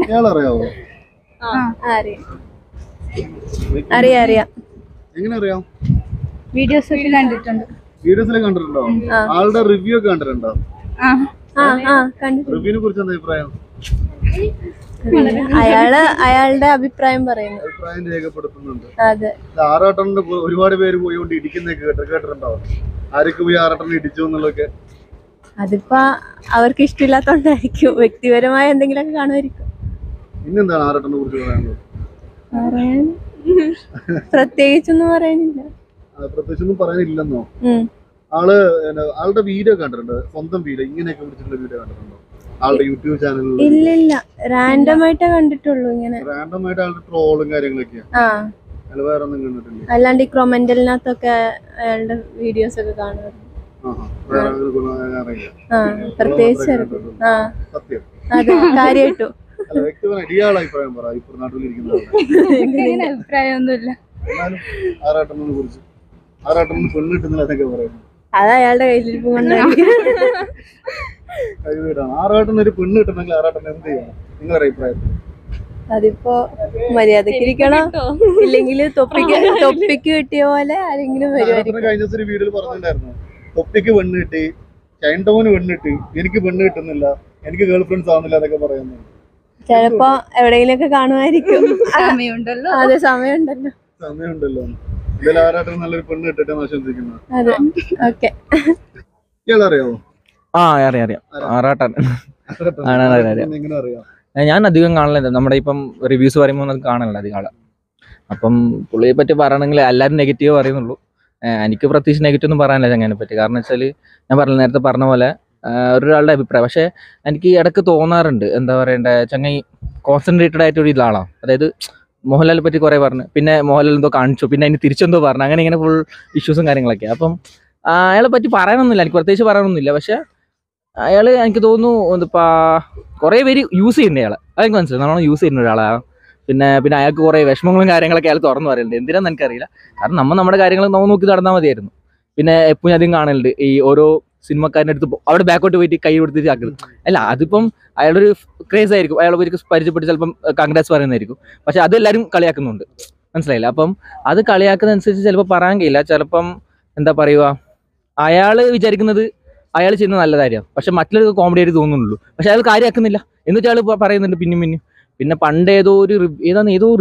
ഇയാളറിയാവോ? അറിയാം. എങ്ങനെ അറിയാം? വീഡിയോസ് ഒക്കെ കണ്ടിട്ടുണ്ട്. വീഡിയോസിലൊക്കെ കണ്ടിട്ടുണ്ടോ? ആളുടെ റിവ്യൂ ഒക്കെ കണ്ടിട്ടുണ്ടോ? റിവ്യൂവിനെ കുറിച്ച് എന്താ അഭിപ്രായം? അയാളുടെ അഭിപ്രായം പറയുന്നു, അഭിപ്രായം രേഖപ്പെടുത്തുന്നുണ്ട്. അതെ. ആറാട്ടന്റെ ഒരുപാട് പേര് പോയോണ്ട് ഇടിക്കുന്നൊക്കെ കേട്ടിട്ടുണ്ടോ? ആരൊക്കെ പോയി ആറാട്ടനെ ഇടിച്ചു എന്നുള്ളതൊക്കെ? അതിപ്പോ അവർക്ക് ഇഷ്ടമില്ലാത്തോണ്ടായിരിക്കും, വ്യക്തിപരമായ എന്തെങ്കിലുമൊക്കെ കാണുമായിരിക്കും. പിന്നെന്താണ് ആറാട്ടനെ കുറിച്ച് പറയാനുള്ളത്? പറയാൻ പ്രത്യേകിച്ചൊന്നും പറയാനില്ല. പ്രത്യേകിച്ചൊന്നും പറയാനില്ലെന്നോ? ആളുടെ വീഡിയോ കണ്ടിട്ടുണ്ടോ? സ്വന്തം വീഡിയോ ഇങ്ങനെയൊക്കെ വിളിച്ചിട്ടുള്ള വീഡിയോ കണ്ടിട്ടുണ്ടോ? ആളുടെ യൂട്യൂബ് ചാനലിൽ? ഇല്ല, റാൻഡം ആയിട്ടേ കണ്ടിട്ടുള്ളൂ. ഇങ്ങനെ റാൻഡം ആയിട്ട് ആളുടെ ട്രോളും കാര്യങ്ങളൊക്കെയാ. വേറെ ഒന്നും കണ്ടിട്ടില്ല. അല്ലാണ്ട് ഈ ക്രൊമന്റലിനകത്തൊക്കെ അയാളുടെ വീഡിയോസ് ഒക്കെ കാണുമായിരുന്നു. പ്രത്യേകിച്ച് അതെ, കാര്യമായിട്ടു. അഭിപ്രായമൊന്നുമില്ല. അത് അയാളുടെ കയ്യിലിരിപ്പ് കൊണ്ടായിരിക്കും. ആറാട്ടന് ഒരു പെണ്ണ് കിട്ടണമെങ്കിൽ ആറാട്ടൻ എന്ത് ചെയ്യണം നിങ്ങളുടെ അഭിപ്രായത്തിൽ? അതിപ്പോ മര്യാദക്കിരിക്കണം, ഇല്ലെങ്കിൽ തൊപ്പിക്ക് കിട്ടിയ പോലെ ആരെങ്കിലും കഴിഞ്ഞ ദിവസം ഒരു വീഡിയോയിൽ പറഞ്ഞിട്ടുണ്ടായിരുന്നു, തൊപ്പിക്ക് പെണ്ണ് കിട്ടി, ചൈൻടോന് പെണ്ണ് കിട്ടി, എനിക്ക് പെണ്ണ് കിട്ടുന്നില്ല, എനിക്ക് ഗേൾ ഫ്രണ്ട്സ് ആവുന്നില്ല എന്നൊക്കെ പറയുന്നു. ചിലപ്പോ എവിടെയെങ്കിലൊക്കെ കാണുമായിരിക്കും. സമയമുണ്ടല്ലോ. അതെ, സമയമുണ്ടല്ലോ. എന്തായാലും ആറാട്ടന് നല്ലൊരു പെണ്ണ് കിട്ടട്ടെ ആശംസിക്കുന്നു. അതെ, ഓക്കെ. ഇയാളറിയാവോ? അറിയാം. ആറാട്ടൻ എങ്ങനെ അറിയാം? ഞാൻ അധികം കാണില്ല, നമ്മുടെ ഇപ്പം റിവ്യൂസ് പറയുമ്പോൾ അത് കാണാനില്ല അധികം ആളെ. അപ്പം പുള്ളിയെ പറ്റി പറയണമെങ്കിൽ എല്ലാവരും നെഗറ്റീവ് പറയുന്നുള്ളൂ. എനിക്ക് പ്രത്യേകിച്ച് നെഗറ്റീവ് ഒന്നും പറയാനില്ല ചങ്ങനെ പറ്റി. കാരണം വെച്ചാൽ ഞാൻ നേരത്തെ പറഞ്ഞ പോലെ ഒരാളുടെ അഭിപ്രായം. പക്ഷേ എനിക്ക് ഇടയ്ക്ക് തോന്നാറുണ്ട്, എന്താ പറയണ്ടേ, ചങ്ങായി കോൺസെൻട്രേറ്റഡ് ആയിട്ടൊരു ഇതാളാണ്. അതായത് മോഹൻലാലിനെ പറ്റി കുറേ പറഞ്ഞു, പിന്നെ മോഹൻലാൽ എന്തോ കാണിച്ചു, പിന്നെ അതിന് തിരിച്ചെന്തോ പറഞ്ഞു, അങ്ങനെ ഫുൾ ഇഷ്യൂസും കാര്യങ്ങളൊക്കെ. അപ്പം അയാളെ പറ്റി പറയാനൊന്നുമില്ല, എനിക്ക് പ്രത്യേകിച്ച് പറയാനൊന്നുമില്ല. പക്ഷേ അയാൾ എനിക്ക് തോന്നുന്നു എന്തിപ്പോൾ കുറേ പേര് യൂസ് ചെയ്യുന്ന അയാളെ, അതെനിക്ക് മനസ്സിലായി, നല്ലോണം യൂസ് ചെയ്യുന്ന ഒരാളാണ്. പിന്നെ അയാൾക്ക് കുറേ വിഷമങ്ങളും കാര്യങ്ങളൊക്കെ അയാൾ തുറന്നു പറയുന്നുണ്ട്. എന്തിനാന്ന് എനിക്കറിയില്ല. കാരണം നമ്മുടെ കാര്യങ്ങൾ നോക്കി നടന്നാൽ മതിയായിരുന്നു. പിന്നെ എപ്പോഴും അധികം കാണലുണ്ട് ഈ ഓരോ സിനിമക്കാരൻ്റെ അടുത്ത് അവിടെ ബാക്കോട്ട് പോയിട്ട് കൈ കൊടുത്തിട്ട് ആക്കുന്നത്. അല്ല, അതിപ്പം അയാളൊരു ക്രേസ് ആയിരിക്കും, അയാൾ ഒരിക്കൽ പരിചയപ്പെട്ട് ചിലപ്പം കൺഗ്രാറ്റ്സ് പറയുന്നതായിരിക്കും. പക്ഷെ അത് എല്ലാവരും കളിയാക്കുന്നുണ്ട്, മനസ്സിലായില്ല. അപ്പം അത് കളിയാക്കുന്നതനുസരിച്ച് ചിലപ്പോൾ പറയാൻ കഴിയില്ല. ചിലപ്പം എന്താ പറയുക, അയാൾ വിചാരിക്കുന്നത് അയാൾ ചെയ്യുന്ന നല്ല കാര്യമാണ്, പക്ഷെ മറ്റുള്ളവർക്ക് കോമഡി ആയിട്ട് തോന്നുന്നുള്ളൂ. പക്ഷെ അയാൾ കാര്യമാക്കുന്നില്ല എന്നിട്ട് അയാൾ പറയുന്നുണ്ട് പിന്നെയും. പിന്നെ പണ്ട് ഏതോ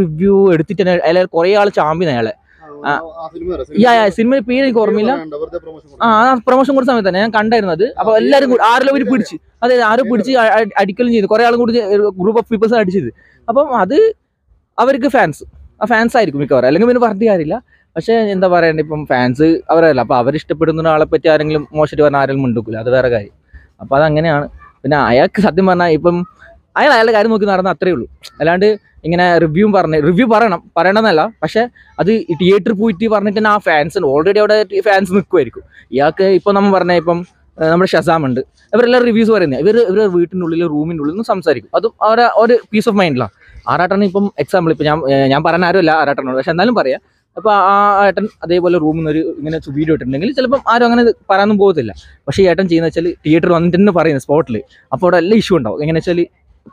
റിവ്യൂ എടുത്തിട്ട് അയാൾ കുറേ ആൾ ചാമ്പ്യൻ അയാളെ. സിനിമ പേര് എനിക്ക് ഓർമ്മയില്ല. പ്രൊമോഷൻ കൊടുത്ത സമയത്ത് തന്നെ ഞാൻ കണ്ടായിരുന്നു അത്. അപ്പൊ എല്ലാവരും ആരെല്ലാം ഒരു പിടിച്ച്, അതായത് ആരോ പിടിച്ച് അടിക്കലും ചെയ്തു, കുറെ ആളും കൂടി ഗ്രൂപ്പ് ഓഫ് പീപ്പിൾസ് അടിച്ചത്. അപ്പം അത് അവർക്ക് ഫാൻസ് ആയിരിക്കും മിക്കവാറും, അല്ലെങ്കിൽ പിന്നെ പറഞ്ഞ കാര്യമില്ല. പക്ഷെ എന്താ പറയണ്ടേ, ഇപ്പം ഫാൻസ് അവരല്ല, അപ്പൊ അവരിഷ്ടപ്പെടുന്ന ഒരാളെ പറ്റി ആരെങ്കിലും മോശമായിട്ട് പറഞ്ഞാൽ ആരെങ്കിലും മുണ്ടിക്കില്ല, അത് വേറെ കാര്യം. അപ്പൊ അതങ്ങനെയാണ്. പിന്നെ അയാൾക്ക് സത്യം പറഞ്ഞാൽ ഇപ്പം അയാളുടെ കാര്യം നോക്കി നടന്ന അത്രേ ഉള്ളൂ. അല്ലാണ്ട് ഇങ്ങനെ റിവ്യൂ പറയണമെന്നല്ല. പക്ഷെ അത് തിയേറ്ററിൽ പോയിട്ട് പറഞ്ഞിട്ട് തന്നെ ആ ഫാൻസ് ഓൾറെഡി അവിടെ ഫാൻസ് നിൽക്കുമായിരിക്കും. ഇയാൾക്ക് ഇപ്പം നമ്മൾ പറഞ്ഞ ഇപ്പം നമ്മുടെ ഷസാം ഉണ്ട്, ഇവരെല്ലാം റിവ്യൂസ് പറയുന്നത് ഇവർ വീട്ടിൻ്റെ ഉള്ളിൽ റൂമിൻ്റെ ഉള്ളിൽ നിന്ന് സംസാരിക്കും. അതും അവരെ ഒരു പീസ് ഓഫ് മൈൻഡിലാണ്. ആറാട്ടൻ ഇപ്പം എക്സാമ്പിൾ ഇപ്പം ഞാൻ പറയാൻ ആരുമല്ല ആറാട്ടനോട്, പക്ഷെ എന്നാലും പറയാം. അപ്പോൾ ആ ഏട്ടൻ അതേപോലെ റൂമിൽ നിന്ന് ഇങ്ങനെ വീഡിയോ ഇട്ടിട്ടുണ്ടെങ്കിൽ ചിലപ്പം ആരും അങ്ങനെ പറയാനൊന്നും പോകത്തില്ല. പക്ഷേ ഈ ഏട്ടൻ ചെയ്യുന്ന വെച്ചാൽ തിയേറ്റർ വന്നിട്ട് തന്നെ പറയുന്നത് സ്പോട്ടിൽ. അപ്പോൾ അവിടെ എല്ലാ ഇഷ്യൂ ഉണ്ടാവും. എങ്ങനെ വെച്ചാൽ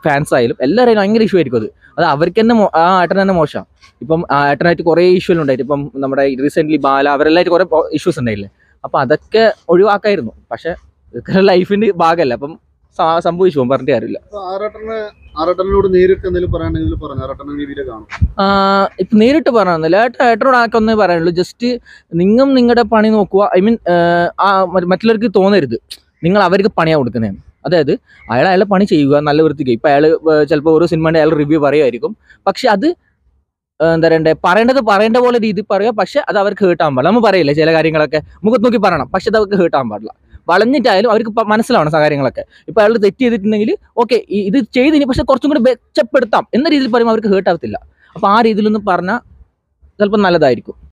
ഫാൻസ് ആയാലും എല്ലാവരും ഭയങ്കര ഇഷ്യൂ ആയിരിക്കും. അത് അവർക്ക് തന്നെ ആ ഏട്ടൻ തന്നെ മോശമാണ്. ഇപ്പം ആ ഏട്ടനായിട്ട് കുറേ ഇഷ്യൂകൾ ഉണ്ടായിട്ട്, ഇപ്പം നമ്മുടെ റീസെൻ്റ്ലി ബാല അവരെല്ലായിട്ട് കുറേ ഇഷ്യൂസ് ഉണ്ടായില്ലേ. അപ്പോൾ അതൊക്കെ ഒഴിവാക്കായിരുന്നു. പക്ഷേ ഇതൊക്കെ ലൈഫിൻ്റെ ഭാഗമല്ല, അപ്പം സംഭവിച്ചു പോകും, പറഞ്ഞിട്ട് കാര്യമില്ല. ഇപ്പം നേരിട്ട് പറയാനൊന്നുമില്ല. ഏട്ടനോട് ആക്കൊന്നേ പറയാനുള്ളൂ, ജസ്റ്റ് നിങ്ങളുടെ പണി നോക്കുക. ഐ മീൻ മറ്റുള്ളവർക്ക് തോന്നരുത് നിങ്ങൾ അവർക്ക് പണിയാണ് കൊടുക്കുന്നതെന്ന്. അതായത് അയാളുടെ പണി ചെയ്യുക, നല്ല വൃത്തിക്ക്. ഇപ്പം അയാൾ ചിലപ്പോൾ ഓരോ സിനിമയുടെ അയാൾ റിവ്യൂ പറയുമായിരിക്കും. പക്ഷെ അത് എന്താ പറയണ്ടേ, പറയേണ്ട പോലെ രീതി പറയുക. പക്ഷെ അത് അവർക്ക് ഹേർട്ടാൻ പാടില്ല. നമ്മൾ പറയില്ലേ ചില കാര്യങ്ങളൊക്കെ മുഖത്ത് നോക്കി പറയണം, പക്ഷെ അത് അവർക്ക് ഹേർട്ടാൻ പാടില്ല. വളഞ്ഞിട്ടായാലും അവർക്ക് മനസ്സിലാവണം കാര്യങ്ങളൊക്കെ. ഇപ്പം അയാൾ തെറ്റ് ചെയ്തിട്ടുണ്ടെങ്കിൽ ഓക്കെ, ഇത് ചെയ്തിനി പക്ഷെ കുറച്ചും കൂടി മെച്ചപ്പെടുത്താം എന്ന രീതിയിൽ പറയുമ്പോൾ അവർക്ക് ഹേർട്ട് ആവത്തില്ല. അപ്പോൾ ആ രീതിയിലൊന്നും പറഞ്ഞാൽ ചിലപ്പോൾ നല്ലതായിരിക്കും.